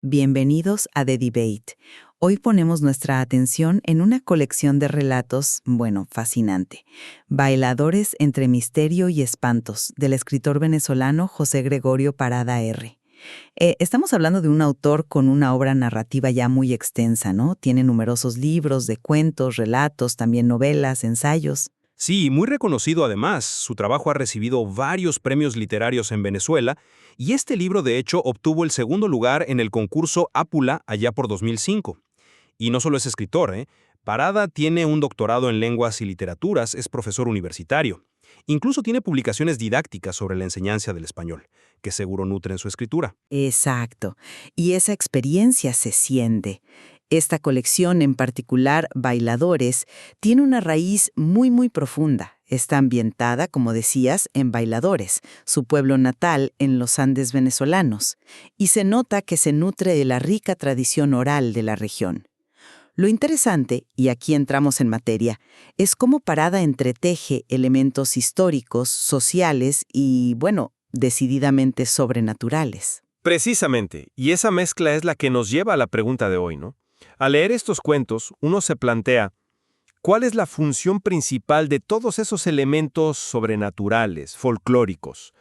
Bienvenidos a The Debate. Hoy ponemos nuestra atención en una colección de relatos, fascinante. Bailadores entre misterio y espantos, del escritor venezolano José Gregorio Parada R. Estamos hablando de un autor con una obra narrativa ya muy extensa, ¿no? Tiene numerosos libros de cuentos, relatos, también novelas, ensayos. Sí, muy reconocido además. Su trabajo ha recibido varios premios literarios en Venezuela y este libro de hecho obtuvo el segundo lugar en el concurso Ápula allá por 2005. Y no solo es escritor, ¿eh? Parada tiene un doctorado en lenguas y literaturas, es profesor universitario. Incluso tiene publicaciones didácticas sobre la enseñanza del español, que seguro nutren su escritura. Exacto. Y esa experiencia se siente. Esta colección, en particular Bailadores, tiene una raíz muy profunda. Está ambientada, como decías, en Bailadores, su pueblo natal en los Andes venezolanos, y se nota que se nutre de la rica tradición oral de la región. Lo interesante, y aquí entramos en materia, es cómo Parada entreteje elementos históricos, sociales y, decididamente sobrenaturales. Precisamente, y esa mezcla es la que nos lleva a la pregunta de hoy, ¿no? Al leer estos cuentos, uno se plantea, ¿cuál es la función principal de todos esos elementos sobrenaturales, folclóricos?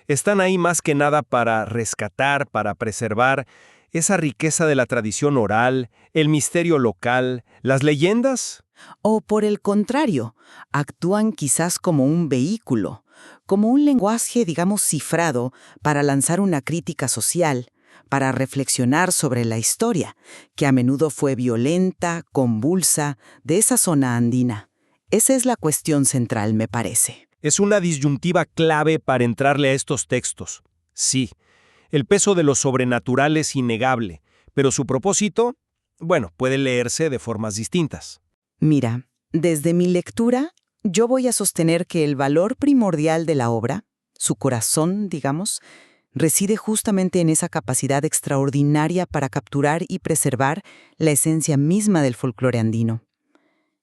¿Están ahí más que nada para rescatar, para preservar esa riqueza de la tradición oral, el misterio local, las leyendas? O por el contrario, actúan quizás como un vehículo, como un lenguaje, digamos, cifrado para lanzar una crítica social, para reflexionar sobre la historia, que a menudo fue violenta, convulsa, de esa zona andina. Esa es la cuestión central, me parece. Es una disyuntiva clave para entrarle a estos textos. Sí, el peso de lo sobrenatural es innegable, pero su propósito, puede leerse de formas distintas. Mira, desde mi lectura, yo voy a sostener que el valor primordial de la obra, su corazón, digamos, reside justamente en esa capacidad extraordinaria para capturar y preservar la esencia misma del folclore andino.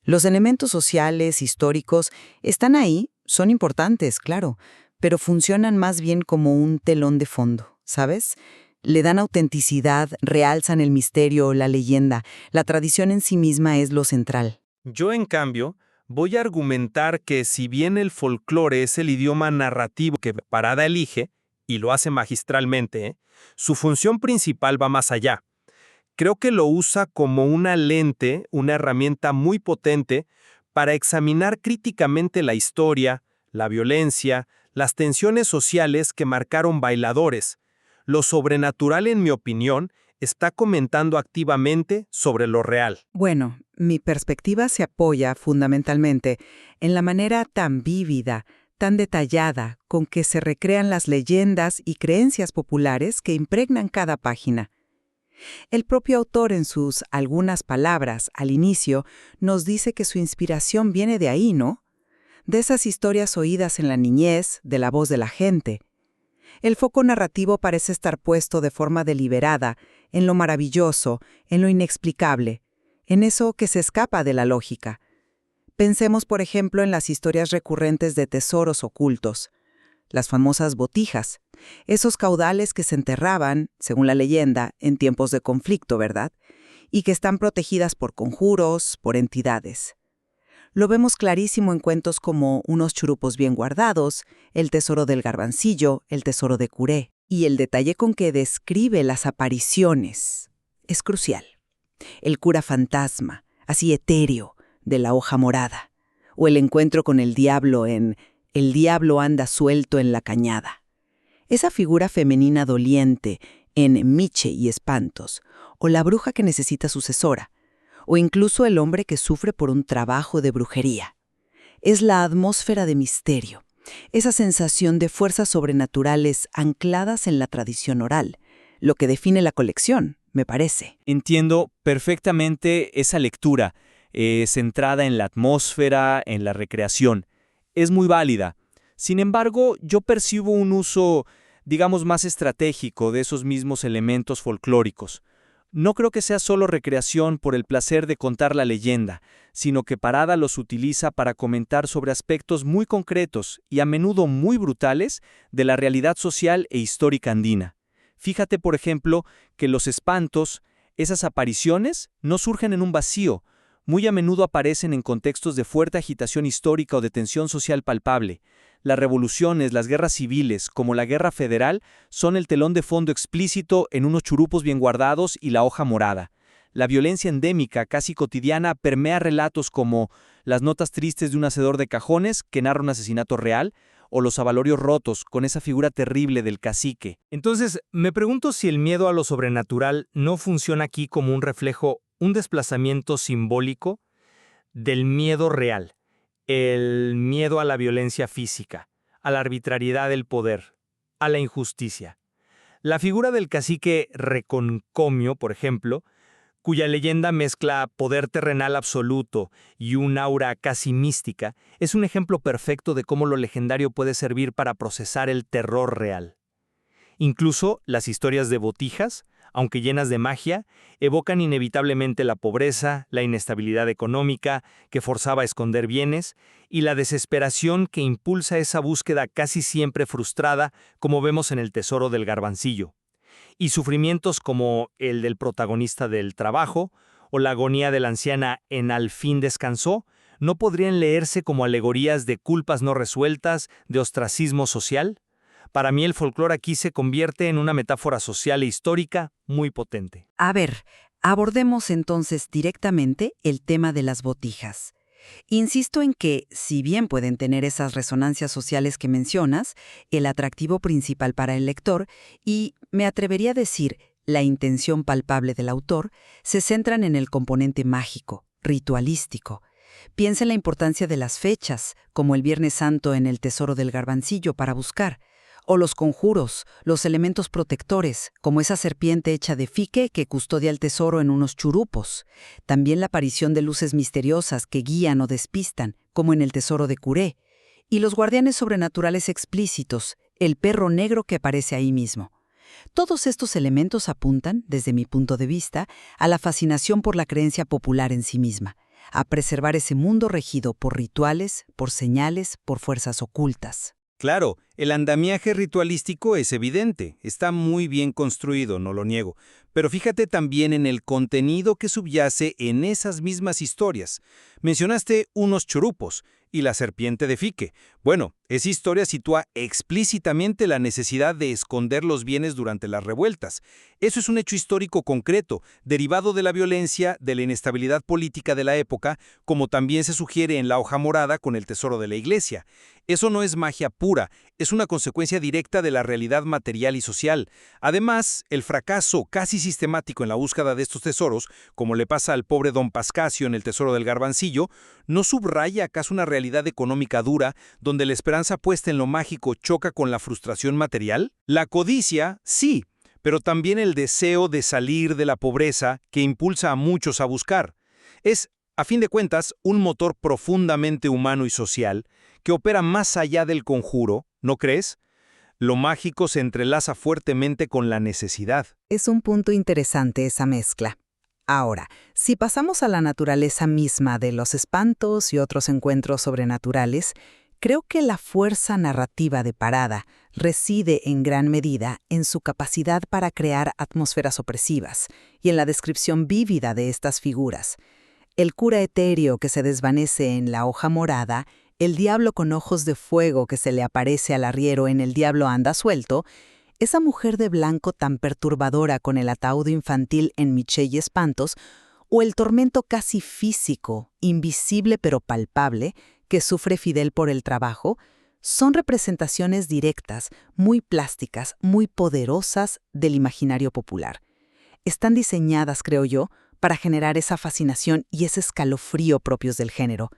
Los elementos sociales, históricos, están ahí, son importantes, claro, pero funcionan más bien como un telón de fondo, ¿sabes? Le dan autenticidad, realzan el misterio, la leyenda. La tradición en sí misma es lo central. Yo, en cambio, voy a argumentar que si bien el folclore es el idioma narrativo que Parada elige, y lo hace magistralmente, su función principal va más allá. Creo que lo usa como una lente, una herramienta muy potente para examinar críticamente la historia, la violencia, las tensiones sociales que marcaron Bailadores. Lo sobrenatural, en mi opinión, está comentando activamente sobre lo real. Bueno, mi perspectiva se apoya fundamentalmente en la manera tan vívida, tan detallada, con que se recrean las leyendas y creencias populares que impregnan cada página. El propio autor, en sus algunas palabras al inicio, nos dice que su inspiración viene de ahí, ¿no? De esas historias oídas en la niñez, de la voz de la gente. El foco narrativo parece estar puesto de forma deliberada en lo maravilloso, en lo inexplicable, en eso que se escapa de la lógica. Pensemos, por ejemplo, en las historias recurrentes de tesoros ocultos, las famosas botijas, esos caudales que se enterraban, según la leyenda, en tiempos de conflicto, ¿verdad? Y que están protegidas por conjuros, por entidades. Lo vemos clarísimo en cuentos como Unos churupos bien guardados, El tesoro del garbancillo, El tesoro de Curé. Y el detalle con que describe las apariciones es crucial. El cura fantasma, así etéreo, de la hoja morada. O el encuentro con el diablo en El diablo anda suelto en la cañada. Esa figura femenina doliente en Miche y Espantos, o la bruja que necesita sucesora, o incluso el hombre que sufre por un trabajo de brujería. Es la atmósfera de misterio, esa sensación de fuerzas sobrenaturales ancladas en la tradición oral, lo que define la colección, me parece. Entiendo perfectamente esa lectura, centrada en la atmósfera, en la recreación. Es muy válida. Sin embargo, yo percibo un uso, digamos, más estratégico de esos mismos elementos folclóricos. No creo que sea solo recreación por el placer de contar la leyenda, sino que Parada los utiliza para comentar sobre aspectos muy concretos y a menudo muy brutales de la realidad social e histórica andina. Fíjate, por ejemplo, que los espantos, esas apariciones, no surgen en un vacío. Muy a menudo aparecen en contextos de fuerte agitación histórica o de tensión social palpable. Las revoluciones, las guerras civiles, como la Guerra Federal, son el telón de fondo explícito en unos churupos bien guardados y la hoja morada. La violencia endémica, casi cotidiana, permea relatos como las notas tristes de un hacedor de cajones que narra un asesinato real, o los abalorios rotos con esa figura terrible del cacique. Entonces, me pregunto si el miedo a lo sobrenatural no funciona aquí como un reflejo, un desplazamiento simbólico del miedo real, el miedo a la violencia física, a la arbitrariedad del poder, a la injusticia. La figura del cacique Reconcomio, por ejemplo, cuya leyenda mezcla poder terrenal absoluto y un aura casi mística, es un ejemplo perfecto de cómo lo legendario puede servir para procesar el terror real. Incluso las historias de Botijas, aunque llenas de magia, evocan inevitablemente la pobreza, la inestabilidad económica que forzaba a esconder bienes y la desesperación que impulsa esa búsqueda casi siempre frustrada, como vemos en El Tesoro del Garbancillo. Y sufrimientos como el del protagonista del Trabajo o la agonía de la anciana en Al fin descansó, no podrían leerse como alegorías de culpas no resueltas, de ostracismo social. Para mí el folclore aquí se convierte en una metáfora social e histórica muy potente. A ver, abordemos entonces directamente el tema de las botijas. Insisto en que, si bien pueden tener esas resonancias sociales que mencionas, el atractivo principal para el lector, y me atrevería a decir la intención palpable del autor, se centran en el componente mágico, ritualístico. Piensa en la importancia de las fechas, como el Viernes Santo en El Tesoro del Garbancillo para buscar, o los conjuros, los elementos protectores, como esa serpiente hecha de fique que custodia el tesoro en unos churupos. También la aparición de luces misteriosas que guían o despistan, como en El Tesoro de Curé. Y los guardianes sobrenaturales explícitos, el perro negro que aparece ahí mismo. Todos estos elementos apuntan, desde mi punto de vista, a la fascinación por la creencia popular en sí misma, a preservar ese mundo regido por rituales, por señales, por fuerzas ocultas. Claro, el andamiaje ritualístico es evidente, está muy bien construido, no lo niego, pero fíjate también en el contenido que subyace en esas mismas historias. Mencionaste unos churupos y la serpiente de fique. Bueno, esa historia sitúa explícitamente la necesidad de esconder los bienes durante las revueltas. Eso es un hecho histórico concreto, derivado de la violencia, de la inestabilidad política de la época, como también se sugiere en La hoja morada con el tesoro de la iglesia. Eso no es magia pura, es una consecuencia directa de la realidad material y social. Además, el fracaso casi sistemático en la búsqueda de estos tesoros, como le pasa al pobre don Pascasio en El Tesoro del Garbancillo, ¿no subraya acaso una realidad económica dura donde la esperanza puesta en lo mágico choca con la frustración material? La codicia, sí, pero también el deseo de salir de la pobreza que impulsa a muchos a buscar. Es, a fin de cuentas, un motor profundamente humano y social que opera más allá del conjuro, ¿no crees? Lo mágico se entrelaza fuertemente con la necesidad. Es un punto interesante esa mezcla. Ahora, si pasamos a la naturaleza misma de los espantos y otros encuentros sobrenaturales, creo que la fuerza narrativa de Parada reside en gran medida en su capacidad para crear atmósferas opresivas y en la descripción vívida de estas figuras. El cura etéreo que se desvanece en La hoja morada, el diablo con ojos de fuego que se le aparece al arriero en El diablo anda suelto, esa mujer de blanco tan perturbadora con el ataúd infantil en Miché y Espantos, o el tormento casi físico, invisible pero palpable, que sufre Fidel por el trabajo, son representaciones directas, muy plásticas, muy poderosas del imaginario popular. Están diseñadas, creo yo, para generar esa fascinación y ese escalofrío propios del género.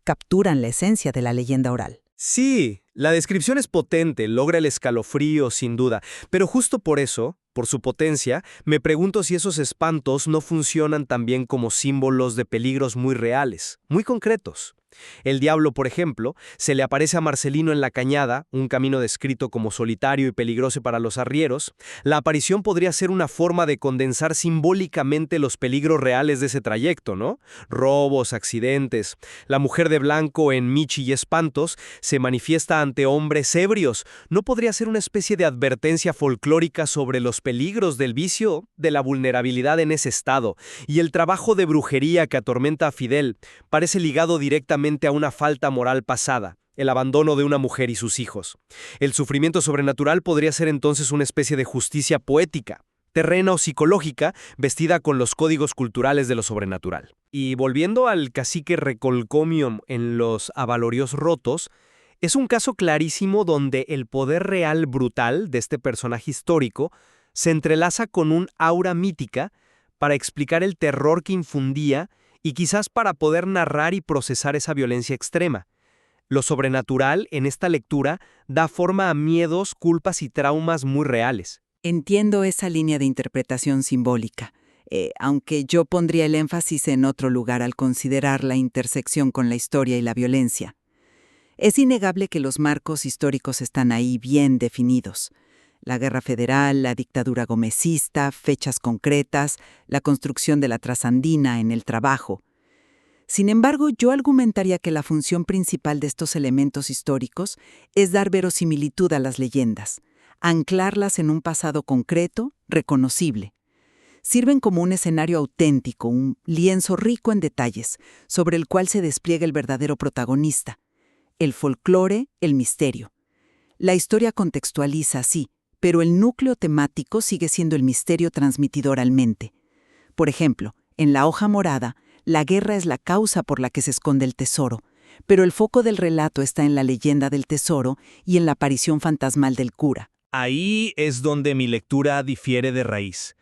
Capturan la esencia de la leyenda oral. Sí, la descripción es potente, logra el escalofrío, sin duda, pero justo por eso, por su potencia, me pregunto si esos espantos no funcionan también como símbolos de peligros muy reales, muy concretos. El diablo, por ejemplo, se le aparece a Marcelino en la cañada, un camino descrito como solitario y peligroso para los arrieros. La aparición podría ser una forma de condensar simbólicamente los peligros reales de ese trayecto, ¿no? Robos, accidentes. La mujer de blanco en Michi y Espantos se manifiesta ante hombres ebrios. ¿No podría ser una especie de advertencia folclórica sobre los peligros del vicio, de la vulnerabilidad en ese estado? Y el trabajo de brujería que atormenta a Fidel parece ligado directamente a una falta moral pasada, el abandono de una mujer y sus hijos. El sufrimiento sobrenatural podría ser entonces una especie de justicia poética, terrena o psicológica, vestida con los códigos culturales de lo sobrenatural. Y volviendo al cacique Recolcomium en los Avalorios Rotos, es un caso clarísimo donde el poder real brutal de este personaje histórico se entrelaza con un aura mítica para explicar el terror que infundía y quizás para poder narrar y procesar esa violencia extrema. Lo sobrenatural, en esta lectura, da forma a miedos, culpas y traumas muy reales. Entiendo esa línea de interpretación simbólica, aunque yo pondría el énfasis en otro lugar al considerar la intersección con la historia y la violencia. Es innegable que los marcos históricos están ahí bien definidos. La Guerra Federal, la dictadura gomecista, fechas concretas, la construcción de la trasandina en el trabajo. Sin embargo, yo argumentaría que la función principal de estos elementos históricos es dar verosimilitud a las leyendas, anclarlas en un pasado concreto, reconocible. Sirven como un escenario auténtico, un lienzo rico en detalles, sobre el cual se despliega el verdadero protagonista, el folclore, el misterio. La historia contextualiza, sí, pero el núcleo temático sigue siendo el misterio transmitidor al mente. Por ejemplo, en La hoja morada, la guerra es la causa por la que se esconde el tesoro, pero el foco del relato está en la leyenda del tesoro y en la aparición fantasmal del cura. Ahí es donde mi lectura difiere de raíz.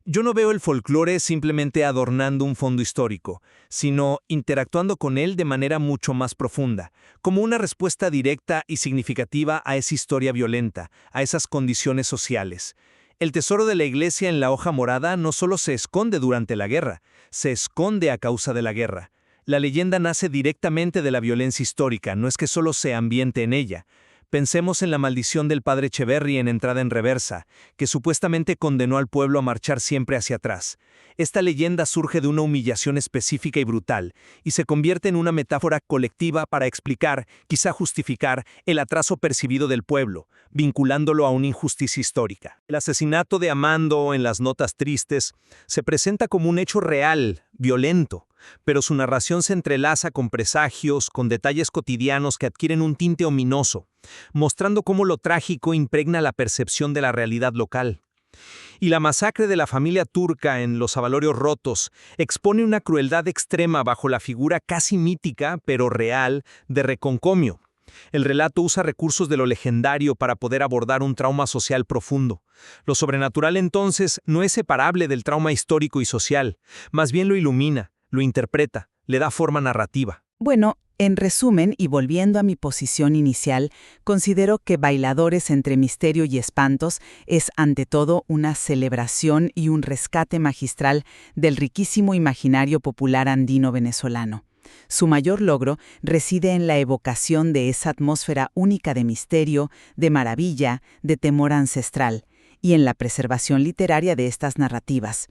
Yo no veo el folclore simplemente adornando un fondo histórico, sino interactuando con él de manera mucho más profunda, como una respuesta directa y significativa a esa historia violenta, a esas condiciones sociales. El tesoro de la iglesia en La hoja morada no solo se esconde durante la guerra, se esconde a causa de la guerra. La leyenda nace directamente de la violencia histórica, no es que solo se ambiente en ella. Pensemos en la maldición del padre Echeverry en Entrada en Reversa, que supuestamente condenó al pueblo a marchar siempre hacia atrás. Esta leyenda surge de una humillación específica y brutal, y se convierte en una metáfora colectiva para explicar, quizá justificar, el atraso percibido del pueblo, vinculándolo a una injusticia histórica. El asesinato de Amando en Las notas tristes se presenta como un hecho real, violento, pero su narración se entrelaza con presagios, con detalles cotidianos que adquieren un tinte ominoso, mostrando cómo lo trágico impregna la percepción de la realidad local. Y la masacre de la familia turca en Los Avalorios Rotos expone una crueldad extrema bajo la figura casi mítica, pero real, de Reconcomio. El relato usa recursos de lo legendario para poder abordar un trauma social profundo. Lo sobrenatural, entonces, no es separable del trauma histórico y social, más bien lo ilumina, lo interpreta, le da forma narrativa. Bueno, en resumen, y volviendo a mi posición inicial, considero que Bailadores entre Misterio y Espantos es ante todo una celebración y un rescate magistral del riquísimo imaginario popular andino venezolano. Su mayor logro reside en la evocación de esa atmósfera única de misterio, de maravilla, de temor ancestral, y en la preservación literaria de estas narrativas.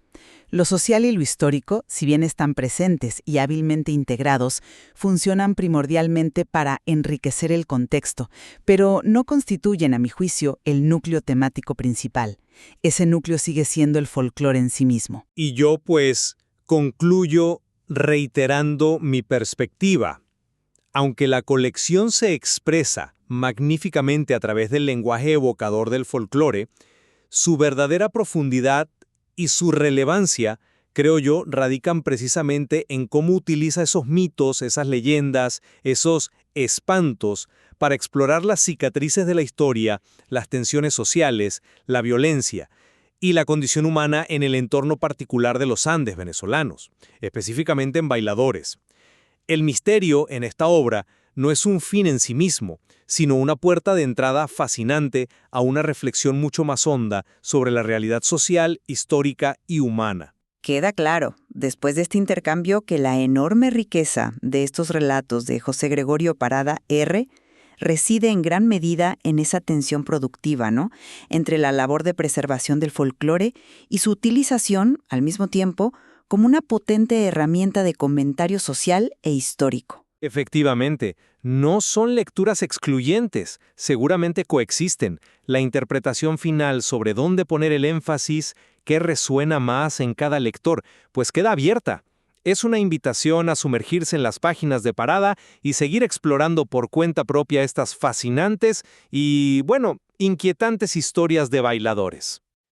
Lo social y lo histórico, si bien están presentes y hábilmente integrados, funcionan primordialmente para enriquecer el contexto, pero no constituyen, a mi juicio, el núcleo temático principal. Ese núcleo sigue siendo el folclore en sí mismo. Y yo, pues, concluyo reiterando mi perspectiva. Aunque la colección se expresa magníficamente a través del lenguaje evocador del folclore, su verdadera profundidad y su relevancia, creo yo, radican precisamente en cómo utiliza esos mitos, esas leyendas, esos espantos, para explorar las cicatrices de la historia, las tensiones sociales, la violencia y la condición humana en el entorno particular de los Andes venezolanos, específicamente en Bailadores. El misterio en esta obra no es un fin en sí mismo, sino una puerta de entrada fascinante a una reflexión mucho más honda sobre la realidad social, histórica y humana. Queda claro, después de este intercambio, que la enorme riqueza de estos relatos de José Gregorio Parada R. reside en gran medida en esa tensión productiva, ¿no?, entre la labor de preservación del folclore y su utilización, al mismo tiempo, como una potente herramienta de comentario social e histórico. Efectivamente, no son lecturas excluyentes, seguramente coexisten. La interpretación final sobre dónde poner el énfasis, qué resuena más en cada lector, pues queda abierta. Es una invitación a sumergirse en las páginas de Parada y seguir explorando por cuenta propia estas fascinantes y, bueno, inquietantes historias de bailadores.